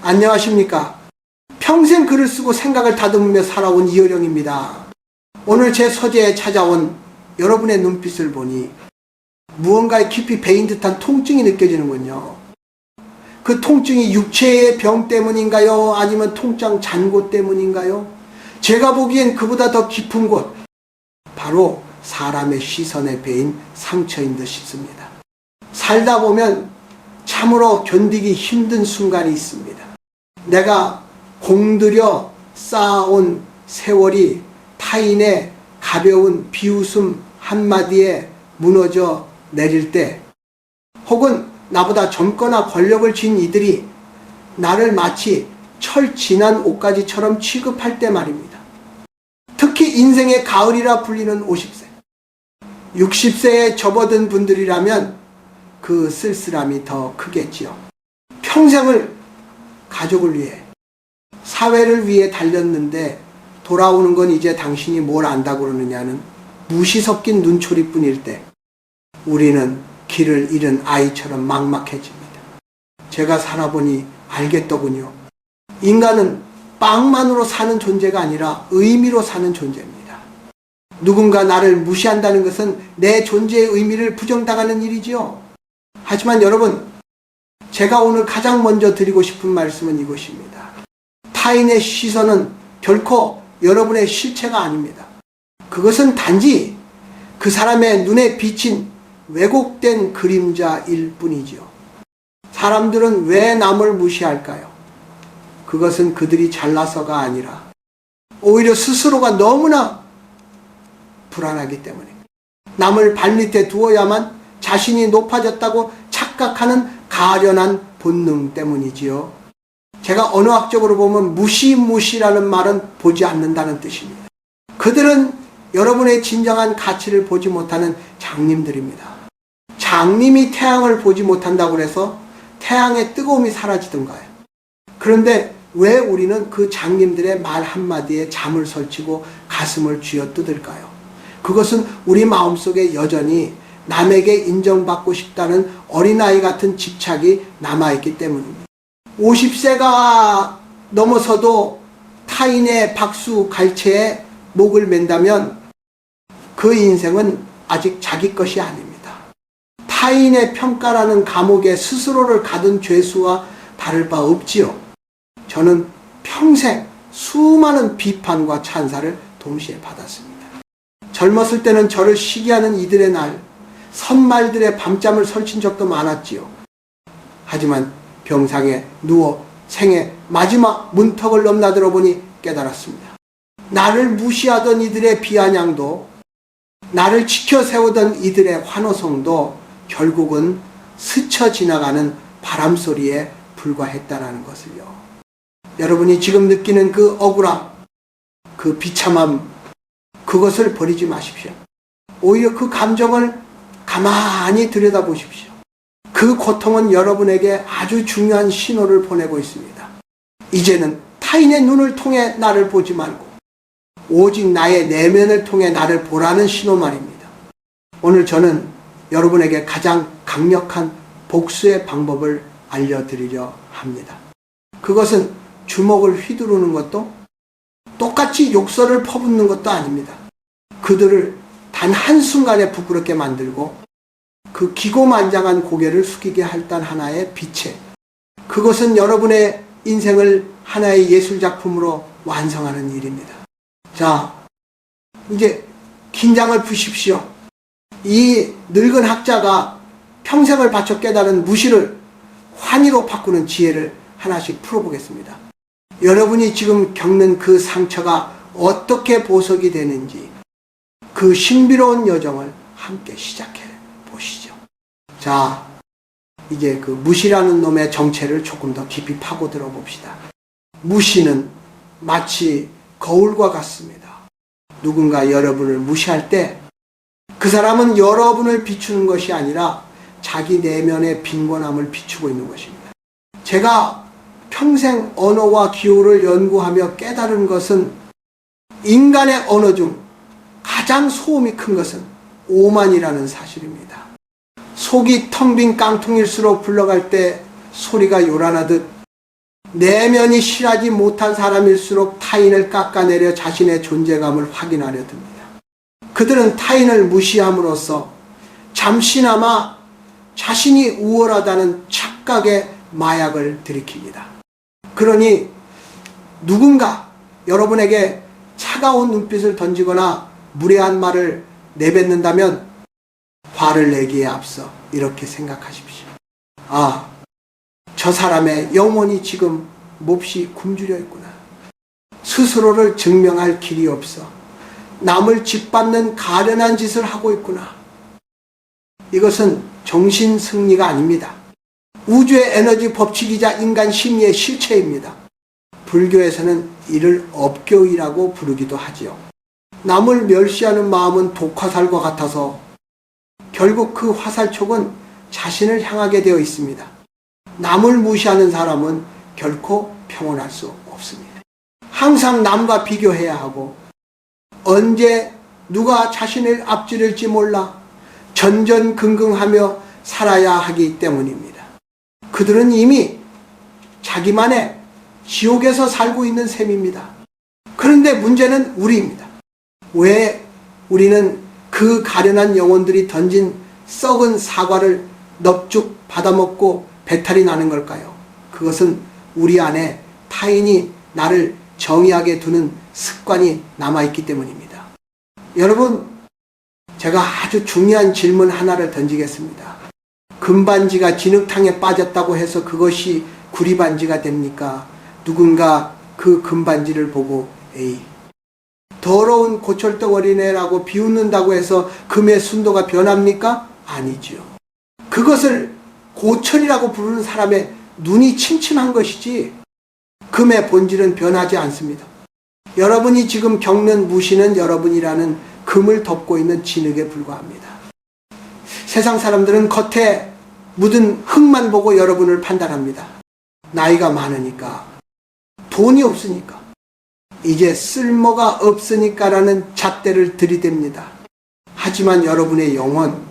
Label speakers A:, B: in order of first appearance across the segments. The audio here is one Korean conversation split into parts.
A: 안녕하십니까. 평생 글을 쓰고 생각을 다듬으며 살아온 이어령입니다. 오늘 제 서재에 찾아온 여러분의 눈빛을 보니 무언가에 깊이 베인 듯한 통증이 느껴지는군요. 그 통증이 육체의 병 때문인가요? 아니면 통장 잔고 때문인가요? 제가 보기엔 그보다 더 깊은 곳, 바로 사람의 시선에 베인 상처인 듯 싶습니다. 살다 보면 참으로 견디기 힘든 순간이 있습니다. 내가 공들여 쌓아온 세월이 타인의 가벼운 비웃음 한마디에 무너져 내릴 때, 혹은 나보다 젊거나 권력을 쥔 이들이 나를 마치 철진한 옷가지처럼 취급할 때 말입니다. 특히 인생의 가을이라 불리는 50세, 60세에 접어든 분들이라면 그 쓸쓸함이 더 크겠지요. 평생을 가족을 위해, 사회를 위해 달렸는데 돌아오는 건 이제 당신이 뭘 안다고 그러느냐는 무시 섞인 눈초리뿐일 때 우리는 길을 잃은 아이처럼 막막해집니다. 제가 살아보니 알겠더군요. 인간은 빵만으로 사는 존재가 아니라 의미로 사는 존재입니다. 누군가 나를 무시한다는 것은 내 존재의 의미를 부정당하는 일이지요. 하지만 여러분, 제가 오늘 가장 먼저 드리고 싶은 말씀은 이것입니다. 타인의 시선은 결코 여러분의 실체가 아닙니다. 그것은 단지 그 사람의 눈에 비친 왜곡된 그림자일 뿐이지요. 사람들은 왜 남을 무시할까요? 그것은 그들이 잘나서가 아니라 오히려 스스로가 너무나 불안하기 때문입니다. 남을 발밑에 두어야만 자신이 높아졌다고 착각하는 가련한 본능 때문이지요. 제가 언어학적으로 보면 무시무시라는 말은 보지 않는다는 뜻입니다. 그들은 여러분의 진정한 가치를 보지 못하는 장님들입니다. 장님이 태양을 보지 못한다고 해서 태양의 뜨거움이 사라지던가요? 그런데 왜 우리는 그 장님들의 말 한마디에 잠을 설치고 가슴을 쥐어뜯을까요? 그것은 우리 마음속에 여전히 남에게 인정받고 싶다는 어린아이 같은 집착이 남아있기 때문입니다. 50세가 넘어서도 타인의 박수 갈채에 목을 맨다면 그 인생은 아직 자기 것이 아닙니다. 타인의 평가라는 감옥에 스스로를 가둔 죄수와 다를 바 없지요. 저는 평생 수많은 비판과 찬사를 동시에 받았습니다. 젊었을 때는 저를 시기하는 이들의 날, 선말들의 밤잠을 설친 적도 많았지요. 하지만 병상에 누워 생애 마지막 문턱을 넘나들어 보니 깨달았습니다. 나를 무시하던 이들의 비아냥도, 나를 지켜 세우던 이들의 환호성도 결국은 스쳐 지나가는 바람소리에 불과했다는 것을요. 여러분이 지금 느끼는 그 억울함, 그 비참함, 그것을 버리지 마십시오. 오히려 그 감정을 가만히 들여다보십시오. 그 고통은 여러분에게 아주 중요한 신호를 보내고 있습니다. 이제는 타인의 눈을 통해 나를 보지 말고 오직 나의 내면을 통해 나를 보라는 신호 말입니다. 오늘 저는 여러분에게 가장 강력한 복수의 방법을 알려드리려 합니다. 그것은 주먹을 휘두르는 것도 똑같이 욕설을 퍼붓는 것도 아닙니다. 그들을 단 한순간에 부끄럽게 만들고 그 기고만장한 고개를 숙이게 할 단 하나의 빛에, 그것은 여러분의 인생을 하나의 예술작품으로 완성하는 일입니다. 자, 이제 긴장을 푸십시오. 이 늙은 학자가 평생을 바쳐 깨달은 무시를 환희로 바꾸는 지혜를 하나씩 풀어보겠습니다. 여러분이 지금 겪는 그 상처가 어떻게 보석이 되는지 그 신비로운 여정을 함께 시작해 보시죠. 자, 이제 그 무시라는 놈의 정체를 조금 더 깊이 파고들어 봅시다. 무시는 마치 거울과 같습니다. 누군가 여러분을 무시할 때 그 사람은 여러분을 비추는 것이 아니라 자기 내면의 빈곤함을 비추고 있는 것입니다. 제가 평생 언어와 기호를 연구하며 깨달은 것은 인간의 언어 중 가장 소음이 큰 것은 오만이라는 사실입니다. 속이 텅 빈 깡통일수록 불러갈 때 소리가 요란하듯 내면이 실하지 못한 사람일수록 타인을 깎아내려 자신의 존재감을 확인하려 듭니다. 그들은 타인을 무시함으로써 잠시나마 자신이 우월하다는 착각의 마약을 들이킵니다. 그러니 누군가 여러분에게 차가운 눈빛을 던지거나 무례한 말을 내뱉는다면 화를 내기에 앞서 이렇게 생각하십시오. 아, 저 사람의 영혼이 지금 몹시 굶주려 있구나. 스스로를 증명할 길이 없어 남을 짓밟는 가련한 짓을 하고 있구나. 이것은 정신 승리가 아닙니다. 우주의 에너지 법칙이자 인간 심리의 실체입니다. 불교에서는 이를 업교이라고 부르기도 하지요. 남을 멸시하는 마음은 독화살과 같아서 결국 그 화살촉은 자신을 향하게 되어 있습니다. 남을 무시하는 사람은 결코 평온할 수 없습니다. 항상 남과 비교해야 하고 언제 누가 자신을 앞지를지 몰라 전전긍긍하며 살아야 하기 때문입니다. 그들은 이미 자기만의 지옥에서 살고 있는 셈입니다. 그런데 문제는 우리입니다. 왜 우리는 그 가련한 영혼들이 던진 썩은 사과를 넙죽 받아먹고 배탈이 나는 걸까요? 그것은 우리 안에 타인이 나를 정의하게 두는 습관이 남아있기 때문입니다. 여러분, 제가 아주 중요한 질문 하나를 던지겠습니다. 금반지가 진흙탕에 빠졌다고 해서 그것이 구리반지가 됩니까? 누군가 그 금반지를 보고 에이, 더러운 고철덩어리네라고 비웃는다고 해서 금의 순도가 변합니까? 아니지요. 그것을 고철이라고 부르는 사람의 눈이 침침한 것이지 금의 본질은 변하지 않습니다. 여러분이 지금 겪는 무시는 여러분이라는 금을 덮고 있는 진흙에 불과합니다. 세상 사람들은 겉에 묻은 흙만 보고 여러분을 판단합니다. 나이가 많으니까, 돈이 없으니까, 이제 쓸모가 없으니까라는 잣대를 들이댑니다. 하지만 여러분의 영혼,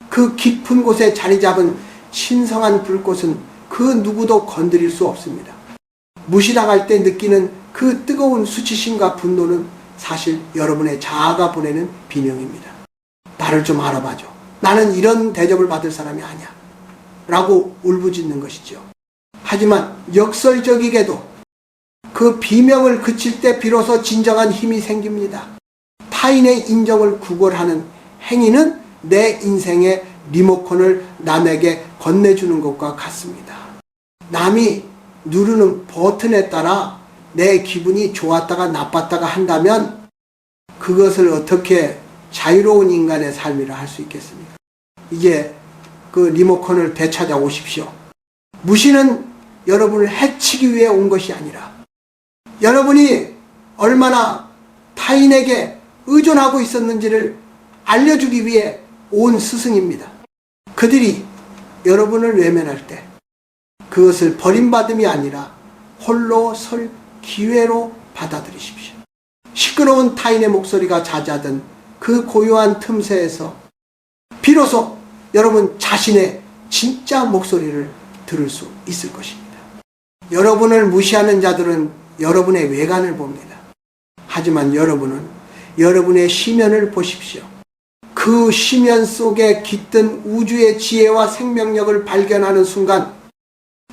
A: 그 깊은 곳에 자리 잡은 신성한 불꽃은 그 누구도 건드릴 수 없습니다. 무시당할 때 느끼는 그 뜨거운 수치심과 분노는 사실 여러분의 자아가 보내는 비명입니다. 나를 좀 알아봐줘. 나는 이런 대접을 받을 사람이 아니야. 라고 울부짖는 것이죠. 하지만 역설적이게도 그 비명을 그칠 때 비로소 진정한 힘이 생깁니다. 타인의 인정을 구걸하는 행위는 내 인생의 리모컨을 남에게 건네주는 것과 같습니다. 남이 누르는 버튼에 따라 내 기분이 좋았다가 나빴다가 한다면 그것을 어떻게 자유로운 인간의 삶이라 할 수 있겠습니까? 이제 그 리모컨을 되찾아 오십시오. 무시는 여러분을 해치기 위해 온 것이 아니라 여러분이 얼마나 타인에게 의존하고 있었는지를 알려주기 위해 온 스승입니다. 그들이 여러분을 외면할 때 그것을 버림받음이 아니라 홀로 설 기회로 받아들이십시오. 시끄러운 타인의 목소리가 잦아든 그 고요한 틈새에서 비로소 여러분 자신의 진짜 목소리를 들을 수 있을 것입니다. 여러분을 무시하는 자들은 여러분의 외관을 봅니다. 하지만 여러분은 여러분의 시면을 보십시오. 그 시면 속에 깃든 우주의 지혜와 생명력을 발견하는 순간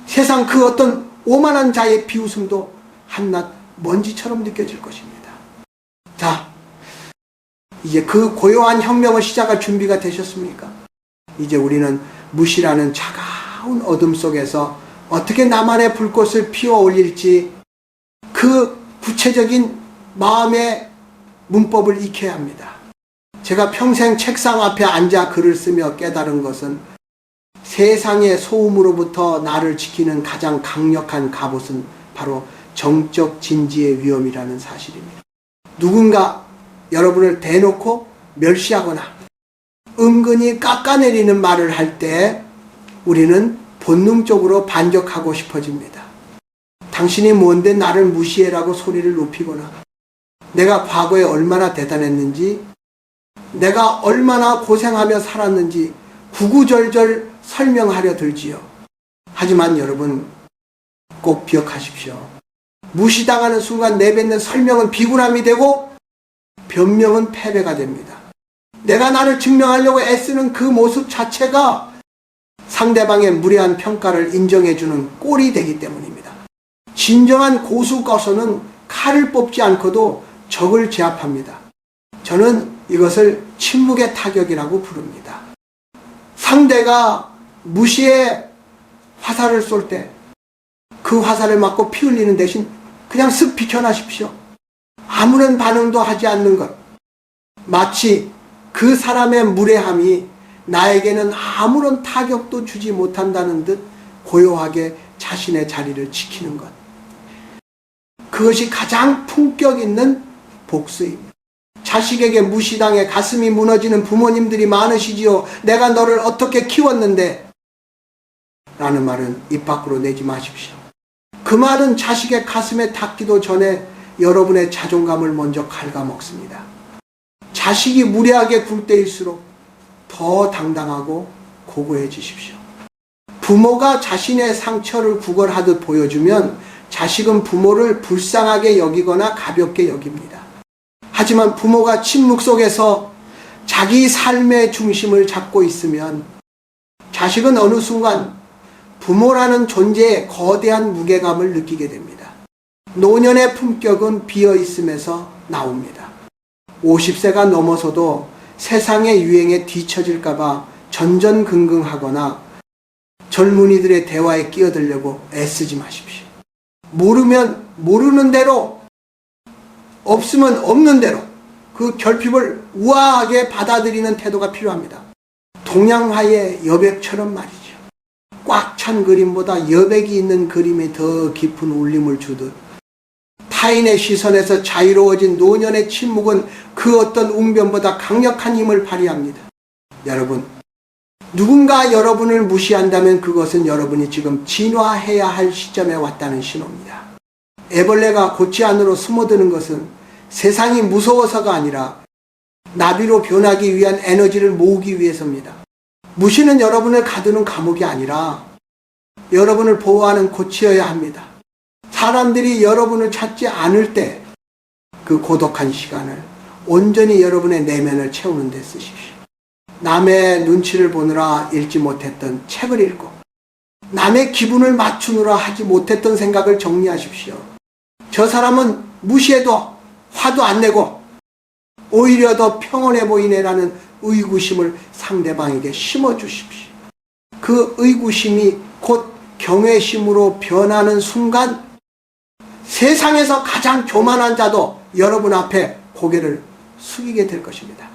A: 세상 그 어떤 오만한 자의 비웃음도 한낱 먼지처럼 느껴질 것입니다. 자, 이제 그 고요한 혁명을 시작할 준비가 되셨습니까? 이제 우리는 무시라는 차가운 어둠 속에서 어떻게 나만의 불꽃을 피워 올릴지 그 구체적인 마음의 문법을 익혀야 합니다. 제가 평생 책상 앞에 앉아 글을 쓰며 깨달은 것은 세상의 소음으로부터 나를 지키는 가장 강력한 갑옷은 바로 정적 진지의 위험이라는 사실입니다. 누군가 여러분을 대놓고 멸시하거나 은근히 깎아내리는 말을 할 때 우리는 본능적으로 반격하고 싶어집니다. 당신이 뭔데 나를 무시해라고 소리를 높이거나 내가 과거에 얼마나 대단했는지 내가 얼마나 고생하며 살았는지 구구절절 설명하려 들지요. 하지만 여러분, 꼭 기억하십시오. 무시당하는 순간 내뱉는 설명은 비굴함이 되고 변명은 패배가 됩니다. 내가 나를 증명하려고 애쓰는 그 모습 자체가 상대방의 무례한 평가를 인정해주는 꼴이 되기 때문입니다. 진정한 고수거서는 칼을 뽑지 않고도 적을 제압합니다. 저는 이것을 침묵의 타격이라고 부릅니다. 상대가 무시의 화살을 쏠 때 그 화살을 맞고 피 흘리는 대신 그냥 쓱 비켜나십시오. 아무런 반응도 하지 않는 것. 마치 그 사람의 무례함이 나에게는 아무런 타격도 주지 못한다는 듯 고요하게 자신의 자리를 지키는 것. 그것이 가장 품격 있는 복수입니다. 자식에게 무시당해 가슴이 무너지는 부모님들이 많으시지요. 내가 너를 어떻게 키웠는데? 라는 말은 입 밖으로 내지 마십시오. 그 말은 자식의 가슴에 닿기도 전에 여러분의 자존감을 먼저 갉아먹습니다. 자식이 무례하게 굴 때일수록 더 당당하고 고고해지십시오. 부모가 자신의 상처를 구걸하듯 보여주면 자식은 부모를 불쌍하게 여기거나 가볍게 여깁니다. 하지만 부모가 침묵 속에서 자기 삶의 중심을 잡고 있으면 자식은 어느 순간 부모라는 존재에 거대한 무게감을 느끼게 됩니다. 노년의 품격은 비어있음에서 나옵니다. 50세가 넘어서도 세상의 유행에 뒤처질까봐 전전긍긍하거나 젊은이들의 대화에 끼어들려고 애쓰지 마십시오. 모르면 모르는 대로, 없으면 없는 대로 그 결핍을 우아하게 받아들이는 태도가 필요합니다. 동양화의 여백처럼 말이죠. 꽉 찬 그림보다 여백이 있는 그림이 더 깊은 울림을 주듯 타인의 시선에서 자유로워진 노년의 침묵은 그 어떤 웅변보다 강력한 힘을 발휘합니다. 여러분, 누군가 여러분을 무시한다면 그것은 여러분이 지금 진화해야 할 시점에 왔다는 신호입니다. 애벌레가 고치 안으로 숨어드는 것은 세상이 무서워서가 아니라 나비로 변하기 위한 에너지를 모으기 위해서입니다. 무시는 여러분을 가두는 감옥이 아니라 여러분을 보호하는 곳이어야 합니다. 사람들이 여러분을 찾지 않을 때 그 고독한 시간을 온전히 여러분의 내면을 채우는 데 쓰십시오. 남의 눈치를 보느라 읽지 못했던 책을 읽고 남의 기분을 맞추느라 하지 못했던 생각을 정리하십시오. 저 사람은 무시해도 화도 안 내고 오히려 더 평온해 보이네라는 의구심을 상대방에게 심어주십시오. 그 의구심이 곧 경외심으로 변하는 순간 세상에서 가장 교만한 자도 여러분 앞에 고개를 숙이게 될 것입니다.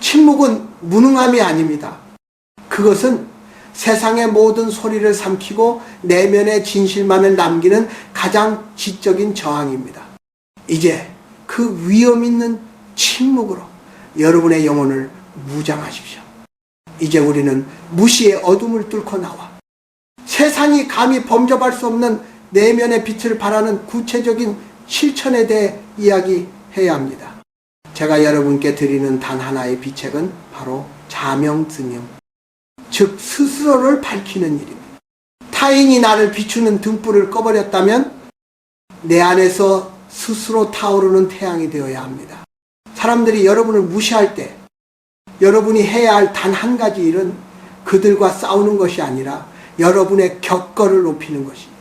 A: 침묵은 무능함이 아닙니다. 그것은 세상의 모든 소리를 삼키고 내면의 진실만을 남기는 가장 지적인 저항입니다. 이제 그 위험 있는 침묵으로 여러분의 영혼을 무장하십시오. 이제 우리는 무시의 어둠을 뚫고 나와 세상이 감히 범접할 수 없는 내면의 빛을 발하는 구체적인 실천에 대해 이야기해야 합니다. 제가 여러분께 드리는 단 하나의 비책은 바로 자명등용, 즉 스스로를 밝히는 일입니다. 타인이 나를 비추는 등불을 꺼버렸다면 내 안에서 스스로 타오르는 태양이 되어야 합니다. 사람들이 여러분을 무시할 때 여러분이 해야 할 단 한 가지 일은 그들과 싸우는 것이 아니라 여러분의 격거를 높이는 것입니다.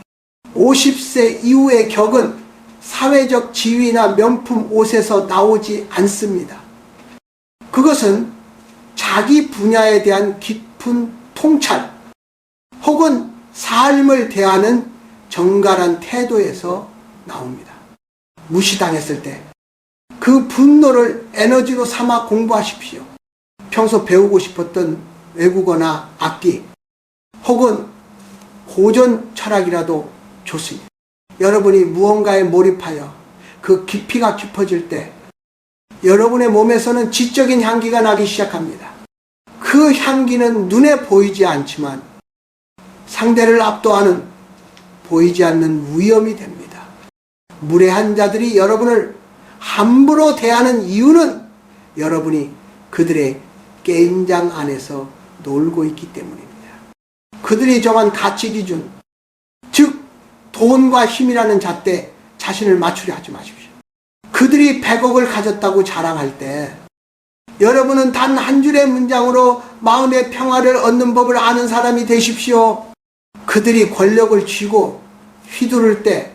A: 50세 이후의 격은 사회적 지위나 명품 옷에서 나오지 않습니다. 그것은 자기 분야에 대한 깊은 통찰 혹은 삶을 대하는 정갈한 태도에서 나옵니다. 무시당했을 때 그 분노를 에너지로 삼아 공부하십시오. 평소 배우고 싶었던 외국어나 악기 혹은 고전 철학이라도 좋습니다. 여러분이 무언가에 몰입하여 그 깊이가 깊어질 때 여러분의 몸에서는 지적인 향기가 나기 시작합니다. 그 향기는 눈에 보이지 않지만 상대를 압도하는 보이지 않는 위험이 됩니다. 무례한 자들이 여러분을 함부로 대하는 이유는 여러분이 그들의 게임장 안에서 놀고 있기 때문입니다. 그들이 정한 가치 기준, 즉 돈과 힘이라는 잣대 자신을 맞추려 하지 마십시오. 그들이 100억을 가졌다고 자랑할 때 여러분은 단 한 줄의 문장으로 마음의 평화를 얻는 법을 아는 사람이 되십시오. 그들이 권력을 쥐고 휘두를 때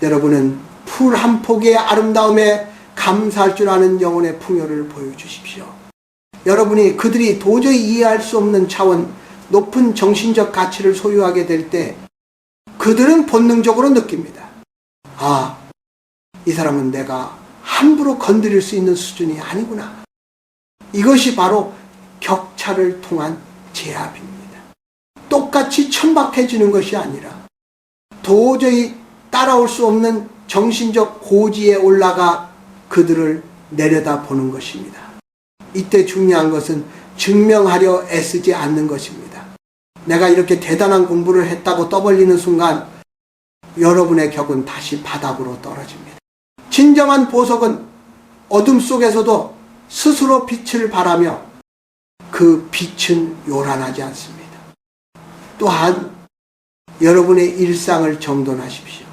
A: 여러분은 풀 한 폭의 아름다움에 감사할 줄 아는 영혼의 풍요를 보여주십시오. 여러분이 그들이 도저히 이해할 수 없는 차원 높은 정신적 가치를 소유하게 될 때 그들은 본능적으로 느낍니다. 아, 이 사람은 내가 함부로 건드릴 수 있는 수준이 아니구나. 이것이 바로 격차를 통한 제압입니다. 똑같이 천박해지는 것이 아니라 도저히 따라올 수 없는 정신적 고지에 올라가 그들을 내려다보는 것입니다. 이때 중요한 것은 증명하려 애쓰지 않는 것입니다. 내가 이렇게 대단한 공부를 했다고 떠벌리는 순간 여러분의 격은 다시 바닥으로 떨어집니다. 진정한 보석은 어둠 속에서도 스스로 빛을 발하며 그 빛은 요란하지 않습니다. 또한 여러분의 일상을 정돈하십시오.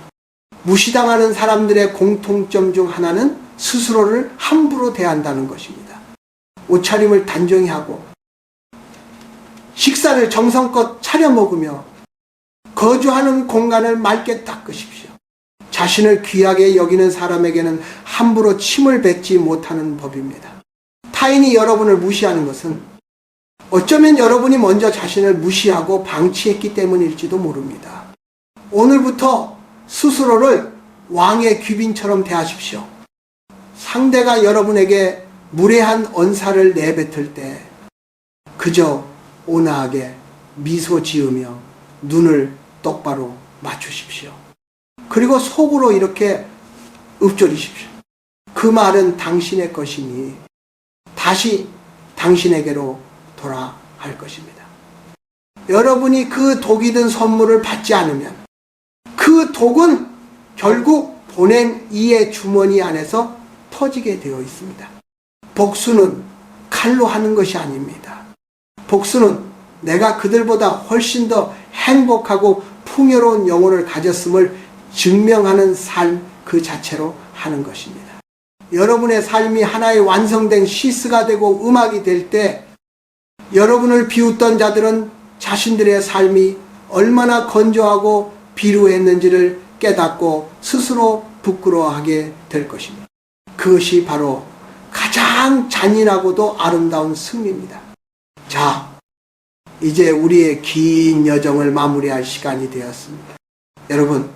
A: 무시당하는 사람들의 공통점 중 하나는 스스로를 함부로 대한다는 것입니다. 옷차림을 단정히 하고 식사를 정성껏 차려 먹으며 거주하는 공간을 맑게 닦으십시오. 자신을 귀하게 여기는 사람에게는 함부로 침을 뱉지 못하는 법입니다. 타인이 여러분을 무시하는 것은 어쩌면 여러분이 먼저 자신을 무시하고 방치했기 때문일지도 모릅니다. 오늘부터 스스로를 왕의 귀빈처럼 대하십시오. 상대가 여러분에게 무례한 언사를 내뱉을 때 그저 온화하게 미소 지으며 눈을 똑바로 맞추십시오. 그리고 속으로 이렇게 읊조리십시오. 그 말은 당신의 것이니 다시 당신에게로 돌아갈 것입니다. 여러분이 그 독이 든 선물을 받지 않으면 그 독은 결국 보낸 이의 주머니 안에서 터지게 되어 있습니다. 복수는 칼로 하는 것이 아닙니다. 복수는 내가 그들보다 훨씬 더 행복하고 풍요로운 영혼을 가졌음을 증명하는 삶 그 자체로 하는 것입니다. 여러분의 삶이 하나의 완성된 시스가 되고 음악이 될 때 여러분을 비웃던 자들은 자신들의 삶이 얼마나 건조하고 비루했는지를 깨닫고 스스로 부끄러워하게 될 것입니다. 그것이 바로 가장 잔인하고도 아름다운 승리입니다. 자, 이제 우리의 긴 여정을 마무리할 시간이 되었습니다. 여러분,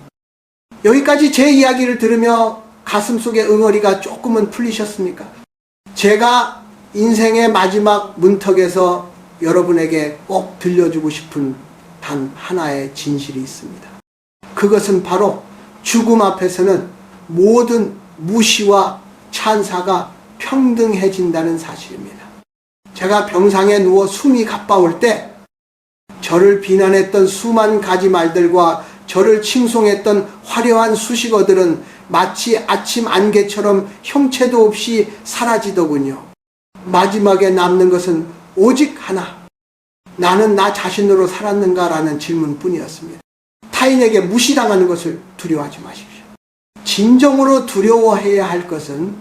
A: 여기까지 제 이야기를 들으며 가슴속의 응어리가 조금은 풀리셨습니까? 제가 인생의 마지막 문턱에서 여러분에게 꼭 들려주고 싶은 단 하나의 진실이 있습니다. 그것은 바로 죽음 앞에서는 모든 무시와 찬사가 평등해진다는 사실입니다. 제가 병상에 누워 숨이 가빠올 때 저를 비난했던 수만 가지 말들과 저를 칭송했던 화려한 수식어들은 마치 아침 안개처럼 형체도 없이 사라지더군요. 마지막에 남는 것은 오직 하나. 나는 나 자신으로 살았는가라는 질문뿐이었습니다. 타인에게 무시당하는 것을 두려워하지 마십시오. 진정으로 두려워해야 할 것은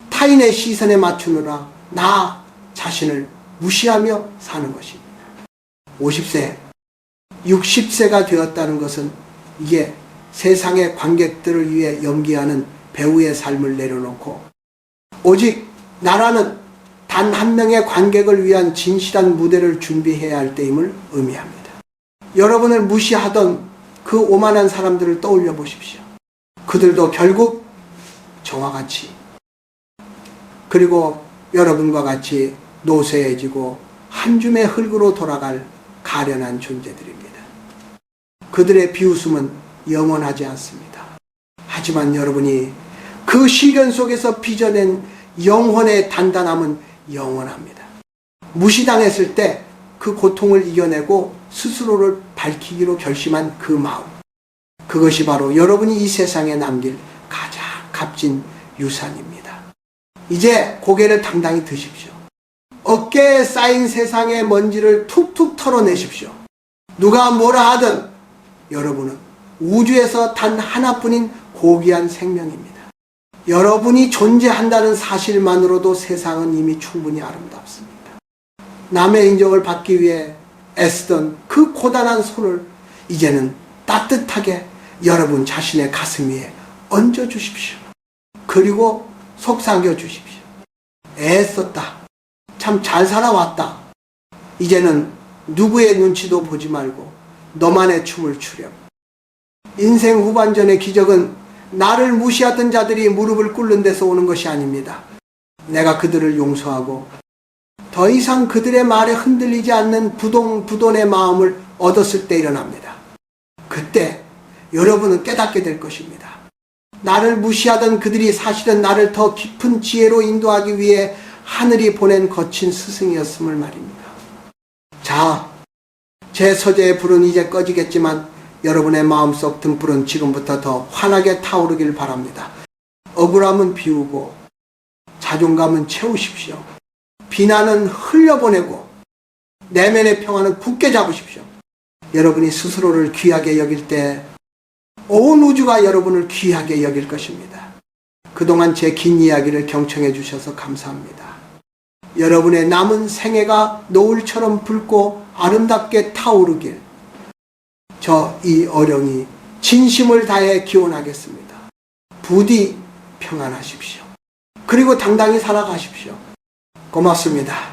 A: 타인의 시선에 맞추느라 나 자신을 무시하며 사는 것입니다. 50세, 60세가 되었다는 것은 이게 세상의 관객들을 위해 연기하는 배우의 삶을 내려놓고 오직 나라는 단 한 명의 관객을 위한 진실한 무대를 준비해야 할 때임을 의미합니다. 여러분을 무시하던 그 오만한 사람들을 떠올려 보십시오. 그들도 결국 저와 같이 그리고 여러분과 같이 노쇠해지고 한 줌의 흙으로 돌아갈 가련한 존재들입니다. 그들의 비웃음은 영원하지 않습니다. 하지만 여러분이 그 시련 속에서 빚어낸 영혼의 단단함은 영원합니다. 무시당했을 때 그 고통을 이겨내고 스스로를 밝히기로 결심한 그 마음, 그것이 바로 여러분이 이 세상에 남길 가장 값진 유산입니다. 이제 고개를 당당히 드십시오. 어깨에 쌓인 세상의 먼지를 툭툭 털어내십시오. 누가 뭐라 하든 여러분은 우주에서 단 하나뿐인 고귀한 생명입니다. 여러분이 존재한다는 사실만으로도 세상은 이미 충분히 아름답습니다. 남의 인정을 받기 위해 애쓰던 그 고단한 손을 이제는 따뜻하게 여러분 자신의 가슴 위에 얹어주십시오. 그리고 속삭여 주십시오. 애썼다. 참 잘 살아왔다. 이제는 누구의 눈치도 보지 말고 너만의 춤을 추렴. 인생 후반전의 기적은 나를 무시하던 자들이 무릎을 꿇는 데서 오는 것이 아닙니다. 내가 그들을 용서하고 더 이상 그들의 말에 흔들리지 않는 부돈의 마음을 얻었을 때 일어납니다. 그때 여러분은 깨닫게 될 것입니다. 나를 무시하던 그들이 사실은 나를 더 깊은 지혜로 인도하기 위해 하늘이 보낸 거친 스승이었음을 말입니다. 자, 제 서재의 불은 이제 꺼지겠지만 여러분의 마음속 등불은 지금부터 더 환하게 타오르길 바랍니다. 억울함은 비우고 자존감은 채우십시오. 비난은 흘려보내고 내면의 평화는 굳게 잡으십시오. 여러분이 스스로를 귀하게 여길 때 온 우주가 여러분을 귀하게 여길 것입니다. 그동안 제 긴 이야기를 경청해 주셔서 감사합니다. 여러분의 남은 생애가 노을처럼 붉고 아름답게 타오르길 저 이 어령이 진심을 다해 기원하겠습니다. 부디 평안하십시오. 그리고 당당히 살아가십시오. 고맙습니다.